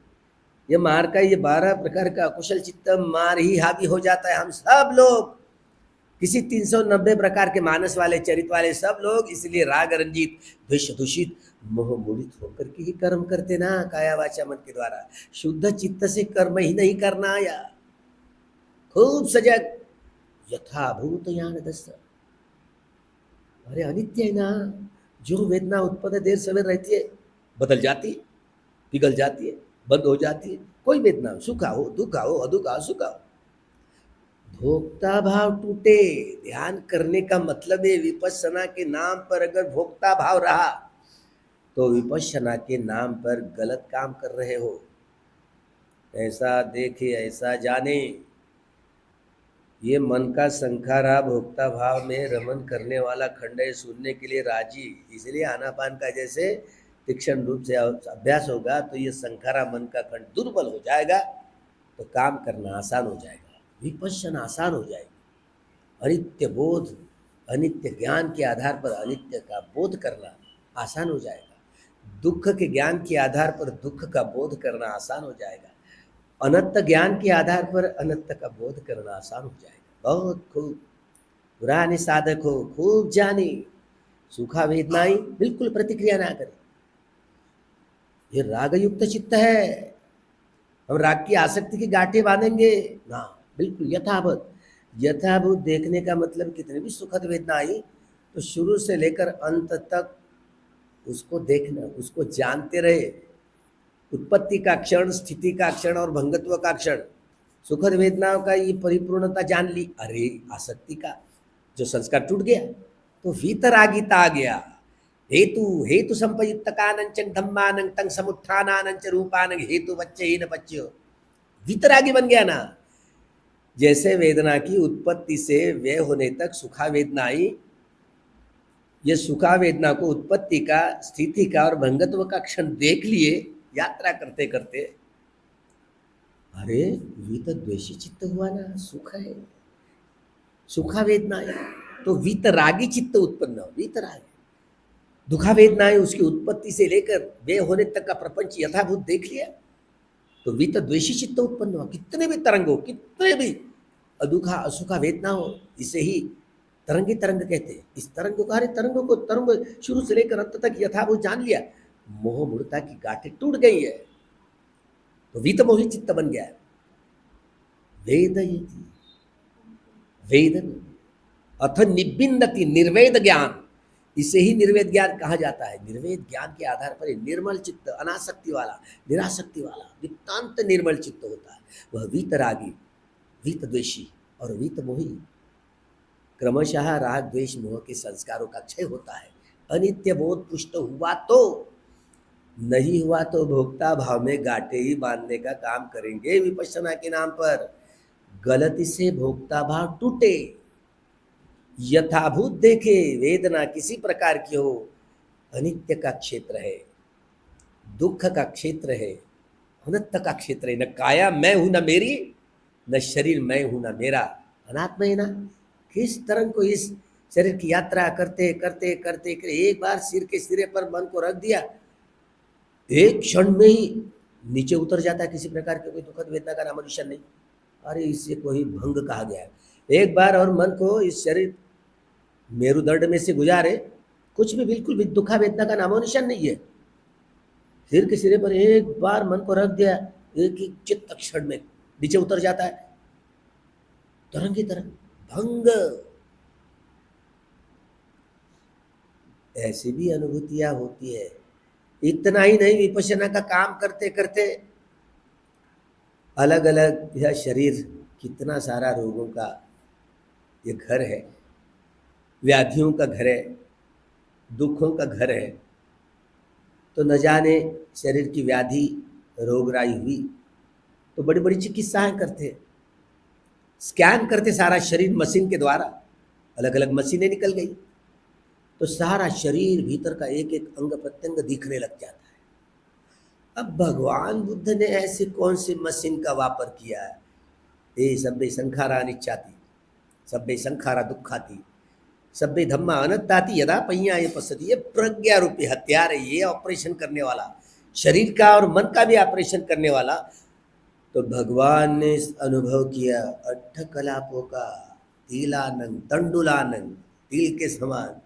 ये मार का, ये 12 प्रकार का अकुशल चित्त मार ही हावी हो जाता है। हम सब लोग किसी 390 प्रकार के मानस वाले, चरित्र वाले सब लोग इसलिए राग रंजित, द्वेष दूषित, मोह मूढ़ित होकर के ही कर्म करते ना, काया वाचा मन के द्वारा। शुद्ध चित्त से कर्म ही नहीं करना आया। खूब सजग, यथाभूत ज्ञान दस। अरे अनित्य है ना, जो वेदना उत्पन्न देर सवेर रहती है, बदल जाती है, पिघल जाती है, बंद हो जाती है। कोई वेदना हो, सुखा हो, दुखा हो, अदुखा, सुखा हो, भोक्ता भाव टूटे। ध्यान करने का मतलब है, विपश्यना के नाम पर अगर भोक्ता भाव रहा तो विपश्यना के नाम पर गलत काम कर रहे हो। ऐसा देखे ऐसा जाने, ये मन का संखारा भोक्ता भाव में रमन करने वाला खंड है, सुनने के लिए राजी। इसलिए आनापान का जैसे तीक्ष्ण रूप से अभ्यास होगा तो ये संखारा मन का खंड दुर्बल हो जाएगा, तो काम करना आसान हो जाएगा, विपश्यना आसान हो जाएगी। अनित्य बोध, अनित्य ज्ञान के आधार पर अनित्य का बोध करना आसान हो जाएगा। दुख के ज्ञान के आधार पर दुख का बोध करना आसान हो जाएगा। अनंत ज्ञान के आधार पर अनंत का बोध करना आसान हो जाएगा। बहुत खूब, पुराने साधक हो, खूब जाने, सुखा वेदनाई बिल्कुल प्रतिक्रिया ना करें। ये राग युक्त चित्त है, हम राग की आसक्ति की गांठें बांधेंगे ना, बिल्कुल यथावत। यथाभूत देखने का मतलब कितनी भी सुखद वेदना आई तो शुरू से लेकर अंत तक उसको देखना, उसको जानते रहे। उत्पत्ति का क्षण, स्थिति का क्षण और भंगत्व का क्षण, सुखद वेदनाओं का ये परिपूर्णता जान ली। अरे आसक्ति का जो संस्कार टूट गया तो वीतरागिता आ गया। हेतु हेतु संपयुक्त कानंचन धम्मानं तंग समुत्थानानंच रूपानं हेतु बच्चे ही न बच्चे हो, वीतरागी बन गया ना। जैसे वेदना की उत्पत्ति से व्यय होने तक सुखा वेदना आई, ये सुखा वेदना को उत्पत्ति का, स्थिति का और भंगत्व का क्षण देख लिए यात्रा करते करते, अरे वीत द्वेषी चित्त हुआ ना, सुख है, सुखा वेदना है तो वीतरागी चित्त उत्पन्न हो, वीतरागी। दुखा वेदना है उसकी उत्पत्ति से लेकर व्यय होने तक का प्रपंच यथाभूत देख लिया तो वीत द्वेषी चित्त उत्पन्न हुआ। कितने भी तरंग हो, कितने भी अदुखा असुखा वेदना हो, इसे ही तरंगी तरंग कहते हैं। इस तरंग को, अरे तरंगों को, तरंग शुरू से लेकर अंत तक यथाभूत जान लिया, मोह मूर्ता की गांठें टूट गई है तो वीत मोहित चित्त बन गया है। वेदयति वेदन अथ निबिंदति निर्वेद ज्ञान, इसे ही निर्वेद ज्ञान कहा जाता है। निर्वेद ज्ञान के आधार पर निर्मल चित्त, अनासक्ति वाला, निरासक्ति वाला, नितांत निर्मल चित्त होता है। वह वीतरागी, वीत द्वेषी और वीत मोही, क्रमशः राग द्वेष मोह के संस्कारों का क्षय होता है। अनित्य बोध पुष्ट हुआ तो, नहीं हुआ तो भोक्ता भाव में गांठें ही बांधने का काम करेंगे विपश्यना के नाम पर। गलती से भोक्ता भाव टूटे, यथाभूत देखे, वेदना किसी प्रकार की हो, अनित्य का क्षेत्र है, दुख का क्षेत्र है, अनंत का क्षेत्र है। न काया मैं हूं न मेरी, न शरीर मैं हूं न मेरा, अनात्मा है ना। किस तरह को इस शरीर की यात्रा करते करते करते एक बार सिर के सिरे पर मन को रख दिया, एक क्षण में ही नीचे उतर जाता है। किसी प्रकार के कोई दुखद वेदना का नामो निशान नहीं। अरे इससे कोई भंग कहा गया है। एक बार और मन को इस शरीर मेरुदंड में से गुजारे, कुछ भी बिल्कुल भी दुखा वेदना का नामो निशान नहीं है। सिर के सिरे पर एक बार मन को रख दिया, एक ही चित्त क्षण में नीचे उतर जाता है। तरंग की तरंग भंग। ऐसी भी अनुभूतियां होती है। इतना ही नहीं, विपश्यना का काम करते करते अलग अलग यह शरीर कितना सारा रोगों का ये घर है, व्याधियों का घर है, दुखों का घर है। तो न जाने शरीर की व्याधि रोगराई हुई तो बड़ी बड़ी चिकित्साएं करते, स्कैन करते सारा शरीर मशीन के द्वारा, अलग अलग मशीनें निकल गई तो सारा शरीर भीतर का एक एक अंग प्रत्यंग दिखने लग जाता है। अब भगवान बुद्ध ने ऐसी कौन सी मशीन का वापर किया है? ये सभ्य संखारा अनिच्छाति, सभ्य संखारा दुखाती, सभ्य धम्मा अनत्ताति यदा पय्या ये पश्यति। ये प्रज्ञा रूपी हथियार है, ये ऑपरेशन करने वाला, शरीर का और मन का भी ऑपरेशन करने वाला। तो भगवान ने अनुभव किया अट्ठकलापों का, तिलानंग तंडुलानंग, तिल के समान,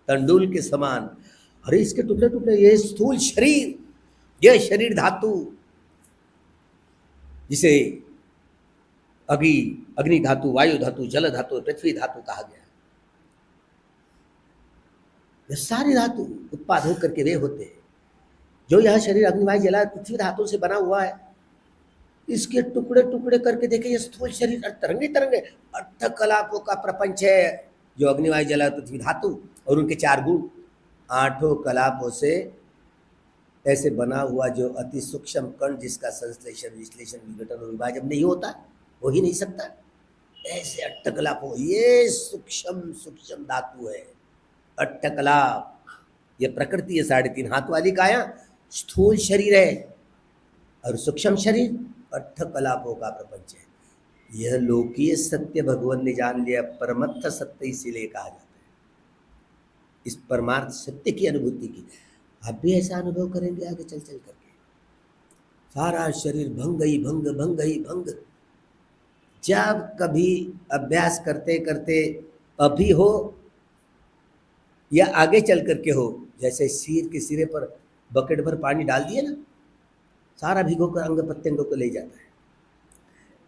तंडुल के समान। अरे इसके टुकड़े टुकड़े, ये स्थूल शरीर, यह शरीर धातु जिसे अग्नि धातु, वायु धातु, जल धातु, पृथ्वी धातु कहा गया। ये सारी धातु उत्पाद होकर के वे होते हैं। जो यह शरीर अग्नि वायु जल पृथ्वी धातु से बना हुआ है, इसके टुकड़े टुकड़े करके देखे, ये स्थूल शरीर तरंगे तरंगे अट्ठकलापों का प्रपंच है। जो अग्नि वायु जल पृथ्वी धातु और उनके चार गुण, आठों कलापों से ऐसे बना हुआ जो अति सूक्ष्म कण, जिसका संश्लेषण विश्लेषण विघटन और विभाजन नहीं होता, हो ही नहीं सकता, ऐसे अट्ठकलापों, ये सूक्ष्म सूक्ष्म धातु है अट्ठकलाप। ये प्रकृति है 3.5 हाथ वाली काया, स्थूल शरीर है, और सूक्ष्म शरीर अट्ठकलापों का प्रपंच है। यह लोकीय सत्य भगवान ने जान लिया, परमत्थ सत्य इसीलिए कहा जाता है। इस परमार्थ सत्य की अनुभूति की आप भी ऐसा अनुभव करेंगे आगे चल चल करके। सारा शरीर भंग गई भंग, भंग गई भंग। जब कभी अभ्यास करते करते अभी हो या आगे चल करके हो, जैसे सिर के सिरे पर बकेट भर पानी डाल दिए ना, सारा भिगो कर अंग प्रत्यंगों को ले जाता है।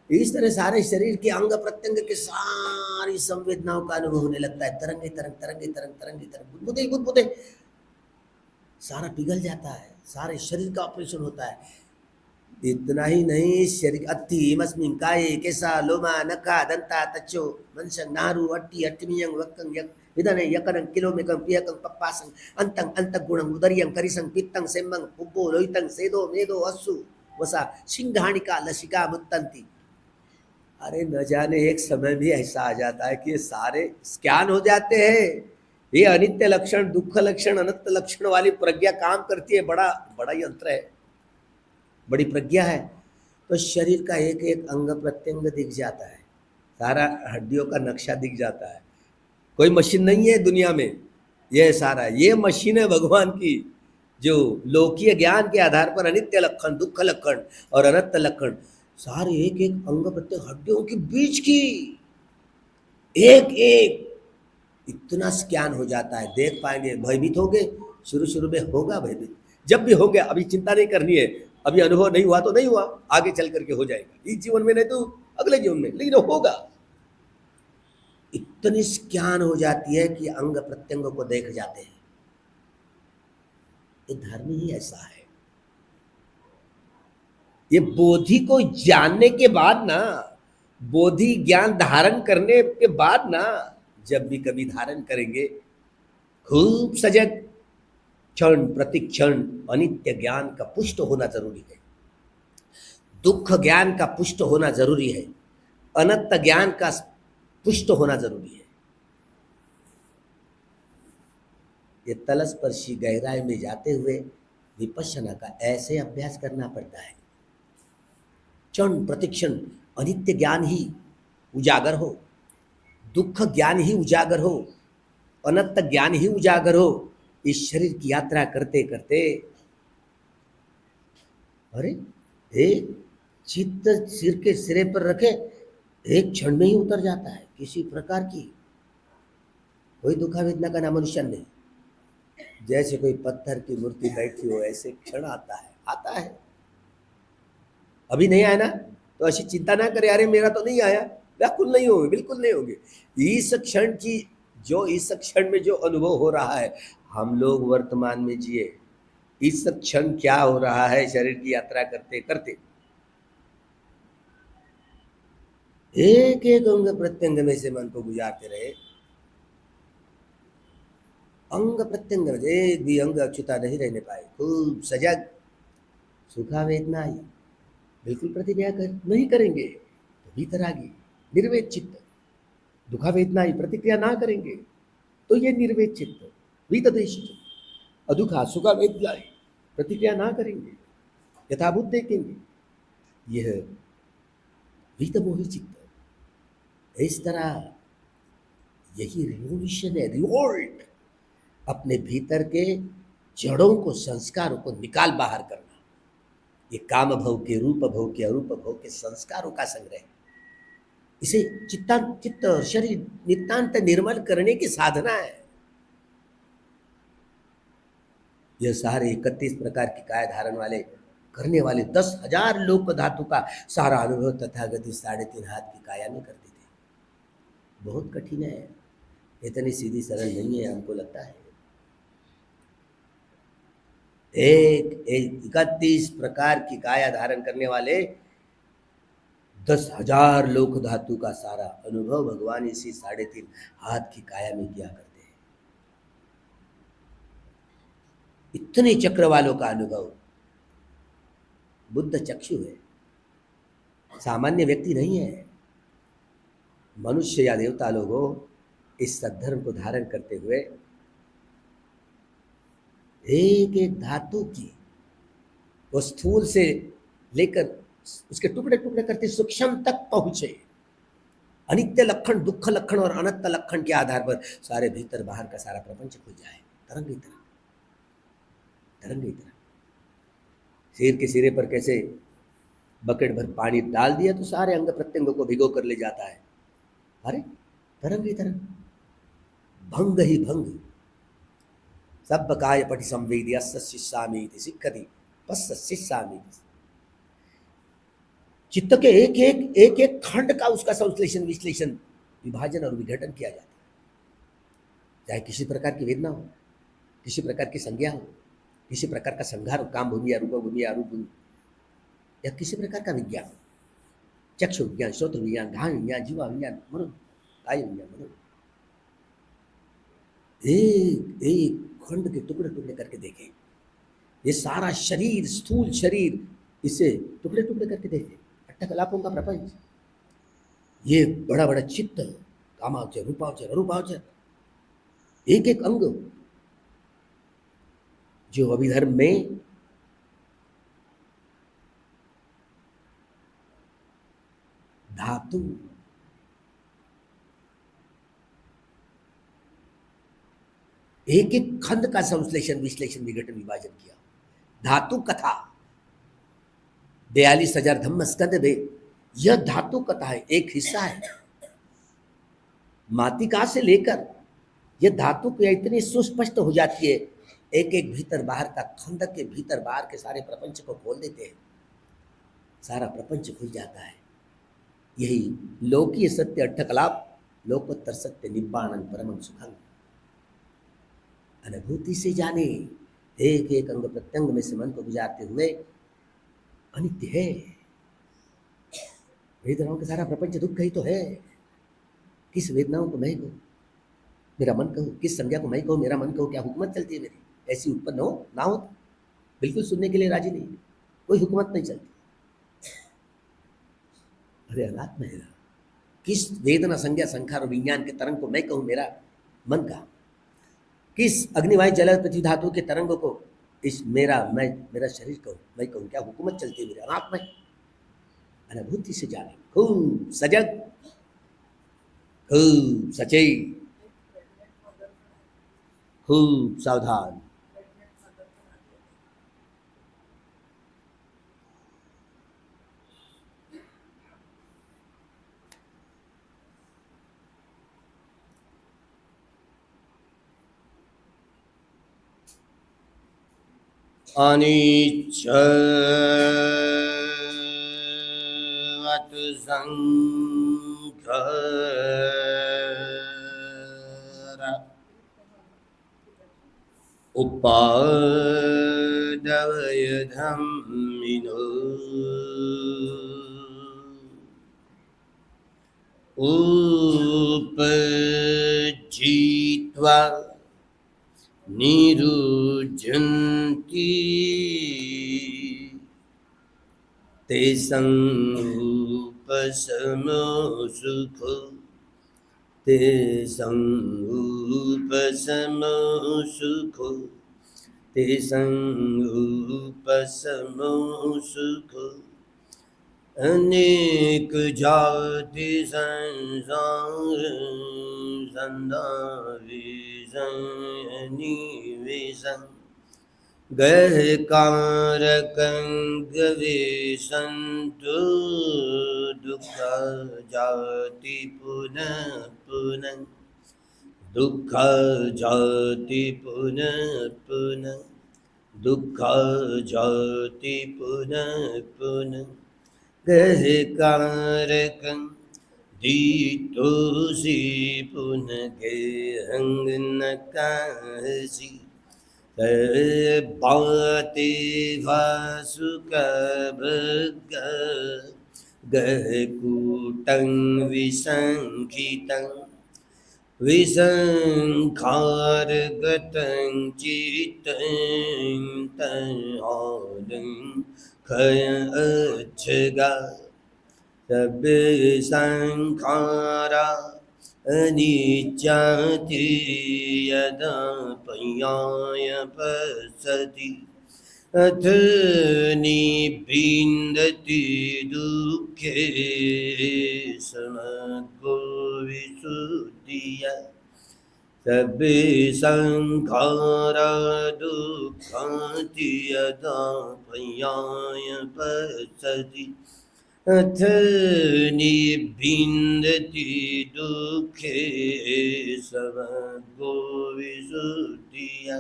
इस तरह सारे शरीर के अंग प्रत्यंग के सारी संवेदनाओं का अनुभव होने लगता है। तरंगे तरंग तरंगे तरंग तरंगे तरंग, बुदबुदे बुदबुदे, सारा पिघल जाता है, सारे शरीर का ऑपरेशन होता है। इतना ही नहीं, शरीर अत्ति मस्मिन काये केसा लोमा नखा दंता तच्चो मनसं नारु अट्टी अट्टिमियं वक्कं यक विदने यकनं किलोमेकं पियकं पप्पासं अंतं अंतगुणं उदरियं करिसं पित्तं सेम्मं पुब्बो लोहितं सेदो मेदो अस्सु वसा सिंघाणिका लसिका मुत्तंती। अरे न जाने एक समय भी ऐसा आ जाता है कि ये सारे स्कैन हो जाते हैं। ये अनित्य लक्षण, दुख लक्षण, अनंत लक्षण वाली प्रज्ञा काम करती है। बड़ा बड़ा यंत्र है, बड़ी प्रज्ञा है। तो शरीर का एक एक अंग प्रत्यंग दिख जाता है, सारा हड्डियों का नक्शा दिख जाता है। कोई मशीन नहीं है दुनिया में, यह सारा ये मशीन है भगवान की, जो लोकीय ज्ञान के आधार पर अनित्य लक्षण, दुख लक्षण और अनंत लक्षण, सारे एक एक अंग प्रत्यंग हड्डियों के बीच की एक एक इतना स्कैन हो जाता है। देख पाएंगे, भयभीत होंगे, शुरू शुरू में होगा भयभीत, जब भी हो गया अभी चिंता नहीं करनी है, अभी अनुभव नहीं हुआ तो नहीं हुआ, आगे चल करके हो जाएगा, इस जीवन में नहीं तो अगले जीवन में, लेकिन होगा। इतनी स्कैन हो जाती है कि अंग प्रत्यंगों को देख जाते हैं। ये धर्म ही ऐसा है। ये बोधि को जानने के बाद ना, बोधि ज्ञान धारण करने के बाद ना, जब भी कभी धारण करेंगे, खूब सजग, क्षण प्रतिक्षण अनित्य ज्ञान का पुष्ट होना जरूरी है, दुख ज्ञान का पुष्ट होना जरूरी है, अनंत ज्ञान का पुष्ट होना जरूरी है। ये तलस्पर्शी गहराई में जाते हुए विपश्यना का ऐसे अभ्यास करना पड़ता है। क्षण प्रतिक्षण अनित्य ज्ञान ही उजागर हो, दुख ज्ञान ही उजागर हो, अनंत ज्ञान ही उजागर हो। इस शरीर की यात्रा करते करते अरे एक चित्त सिर के सिरे पर रखे, एक क्षण में ही उतर जाता है। किसी प्रकार की कोई दुखा वेदना का नामो निशान नहीं, जैसे कोई पत्थर की मूर्ति बैठी हो ऐसे क्षण आता है, आता है। अभी नहीं आया ना तो ऐसी चिंता ना करे, अरे मेरा तो नहीं आया, व्याकुल नहीं होंगे, बिल्कुल नहीं होंगे। इस क्षण की जो इस क्षण में जो अनुभव हो रहा है, हम लोग वर्तमान में जिए, इस क्षण क्या हो रहा है शरीर की यात्रा करते करते, एक एक अंग प्रत्यंग में से मन को गुजारते रहे। अंग प्रत्यंग में एक भी अंग अछूता नहीं रहने पाए, खूब सजग। सुखा वेदना आई, बिल्कुल प्रतिक्रिया नहीं करेंगे तो भीतर आ गई निर्वेद चित्त। दुखा वेदना आई, प्रतिक्रिया ना करेंगे तो ये निर्वेद चित्त, वितदेशी चित्त। अदुखा सुखा वेदना आई, प्रतिक्रिया ना करेंगे, यथाभूत देखेंगे, यह वितमोही चित्त। इस तरह यही रिवोल्यूशन है, रिवोल्ट। अपने भीतर के जड़ों को, संस्कारों को निकाल बाहर करना, ये काम भव के, रूप भव के, अरूप भव के संस्कारों का संग्रह। इसे चित्त और शरीर नितांत निर्मल करने की साधना है। यह सारे 31 प्रकार की काया धारण वाले करने वाले 10,000 लोक धातु का सारा अनुभव तथागत 3.5 हाथ की काया में करते थे। बहुत कठिन है, इतनी सीधी सरल नहीं है हमको लगता है। एक 31 प्रकार की काया धारण करने वाले 10,000 लोक धातु का सारा अनुभव भगवान इसी 3.5 हाथ की काया में किया करते हैं। इतने चक्र वालों का अनुभव बुद्ध चक्षु है, सामान्य व्यक्ति नहीं है। मनुष्य या देवता लोगों इस सद्धर्म को धारण करते हुए एक एक धातु की, वो स्थूल से लेकर उसके टुकड़े टुकड़े करते सूक्ष्म तक पहुंचे। अनित्य लक्षण, दुख लक्षण और अनंत लक्षण के आधार पर सारे भीतर बाहर का सारा प्रपंच खुल जाए, तरंग की तरह, तरंग की तरह। सिर के सिरे पर कैसे बकेट भर पानी डाल दिया तो सारे अंग प्रत्यंग को भिगो कर ले जाता है, अरे तरंग ही तरंग, भंग ही भंग। सब काय पटि संवेदी अस्य शिष्यामि सिक्खति पश्य शिष्यामि। चित्त के एक एक खंड का उसका संश्लेषण, विश्लेषण, विभाजन और विघटन किया जाता है। चाहे किसी प्रकार की वेदना हो, किसी प्रकार की संज्ञा हो, किसी प्रकार का संघार हो, काम भूमि या रूप भूमि या रूप भूमि, या किसी प्रकार का विज्ञान, चक्षु विज्ञान, श्रोत्र विज्ञान, घान विज्ञान, जीवा विज्ञान, मनो काय विज्ञान, मनो एक एक खंड के टुकड़े टुकड़े करके देखें। ये सारा शरीर, स्थूल शरीर, इसे टुकड़े टुकड़े करके देखें। अट्ठकलापों का प्रपंच, ये बड़ा बड़ा चित्त, कामावचर, रूपावचर, अरूपावचर, एक एक अंग जो अभिधर्म में धातु, एक एक खंड का संश्लेषण, विश्लेषण, विघटन, विभाजन किया। धातु कथा 42,000 धम्म स्कंद में, यह धातु कथा है, एक हिस्सा है। मातिका से लेकर यह धातु को इतनी सुस्पष्ट हो जाती है, एक एक भीतर बाहर का खंड के भीतर बाहर के सारे प्रपंच को खोल देते हैं, सारा प्रपंच खुल जाता है। यही लौकीय सत्य अट्ठकलाप, लोकोत्तर सत्य निब्बाणं परमं सुखं। अनुभूति से जाने, एक एक अंग प्रत्यंग में से मन को गुजारते हुए, अनित्य है, वेदनाओं का सारा प्रपंच दुख ही तो है। किस वेदनाओं को मैं कहूँ, मेरा मन कहूँ, किस संज्ञा को मैं कहूँ, मेरा मन कहूँ, क्या हुकूमत चलती है मेरी? ऐसी उत्पन्न हो ना हो, बिल्कुल सुनने के लिए राजी नहीं, कोई हुकूमत नहीं चलती। अरे अनात्म है, किस वेदना, संज्ञा, संखार और विज्ञान के तरंग को मैं कहूँ मेरा मन का? किस अग्निवायु जल पृथ्वी धातु के तरंगों को इस मेरा मैं, मेरा शरीर कहूँ, मैं कहूँ, क्या हुकूमत चलती है मेरे? अनात्म है। अनुभूति से जाने, खूब सजग, खूब सचेत, खूब सावधान। अनिच्छवत संख्यम खरा उपादवय धम्मिनो उपजित्वा निरुज्यन्ति तेषां उपशमो सुखो तेषां उपशमो सुखो तेषां उपशमो सुखो अनेक जाति संसार संदाविषं निवेशं गहकारकं गवेशन्तु दुःख जाति पुनः पुनः दुःख जाति पुनः पुनः दुःख जाति पुनः पुनः गहकारकं दीतोषि पुनः गेहं न कासि बाते भासुकभग गहकूटं विसङ्खितं विसङ्खारगतं चित्तं तहालं खय अच्छगा सबे संखारा अनिच्यति यदा पर्याय पश्यति अथ निबिन्दति दुःखे समग्रो विशुद्धिया सबे संखारा दुःखाति यदा पर्याय पश्यति अथ निबिन्दति दुःखे समग्रो विशुद्धिया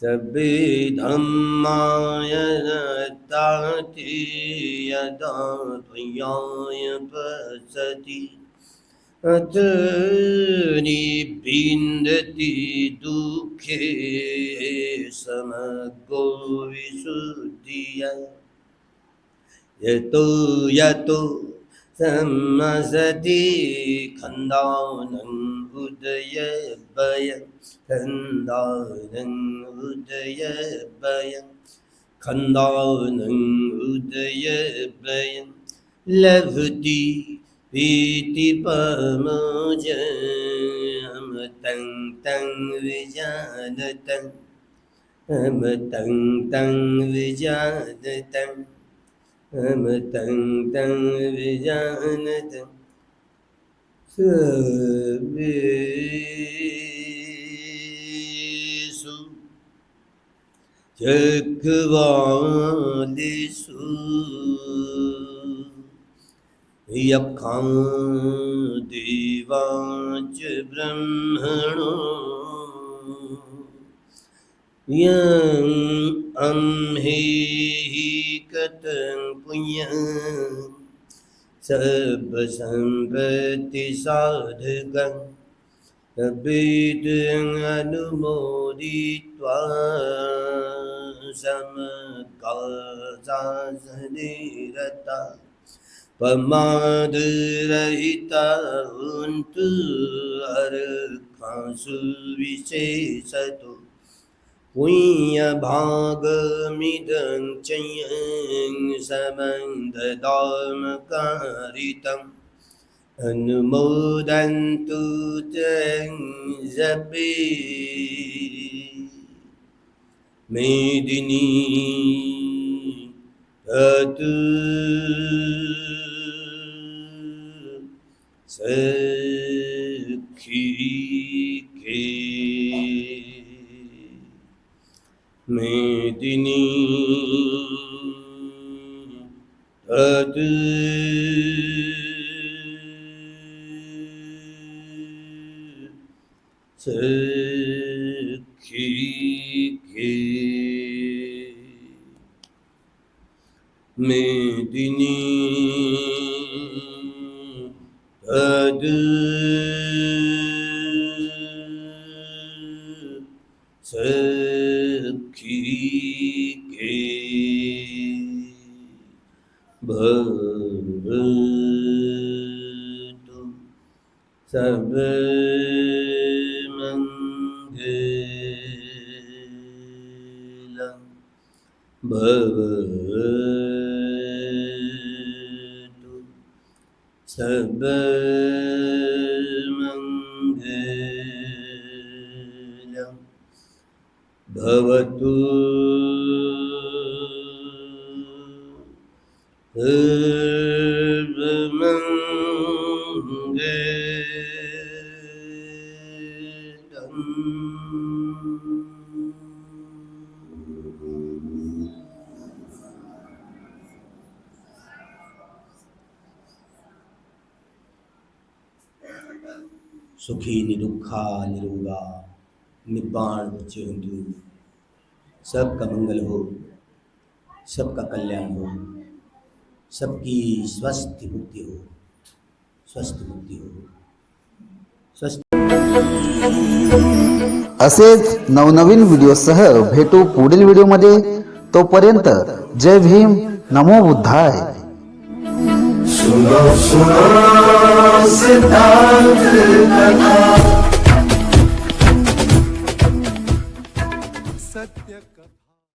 सबे धम्मा यदाति यदा पर्याय पश्यति अथ निबिन्दति दुःखे समग्रो विशुद्धिया यतो यतो सम्मसति खण्डानं उदयभयं खण्डानं उदयभयं खण्डानं उदयभयं लभति प्रीतिपमोजं तं तं विजानतं तं तं विजानतं तं तं विजानतं सर्वेषु चक्रवालेषु यक्षां देवांश्च ब्रह्मणो यं अम्हेहि कतं पुण्यं सर्वसम्पत्तिसाधकं तद्वेदं अनुमोदित्वा समकाशासने रता प्रमादरहिता हुन्तु अर्कासु विशेषतो पुण्यभागमिदं च यं समन्ददामकारितम् अनुमोदन्तु तं जपे मेदिनी अतु सखी के मेदिनी अतु सखी के मेदिनी सखी के भवतु सब मंगलम भवतु सब मंगलम भवतु सुखी निरुखा निरोगा निब्बाण बच्चेंदु सबका मंगल हो, सबका कल्याण हो, सबकी स्वस्थ मुक्ति हो, स्वस्थ मुक्ति हो, स्वस्थ। असेच नवनवीन व्हिडिओसह भेटू पुढील व्हिडिओमध्ये. तोपर्यंत जय भीम, नमो बुद्धाय. सुनो सुनो सिद्धांत कथा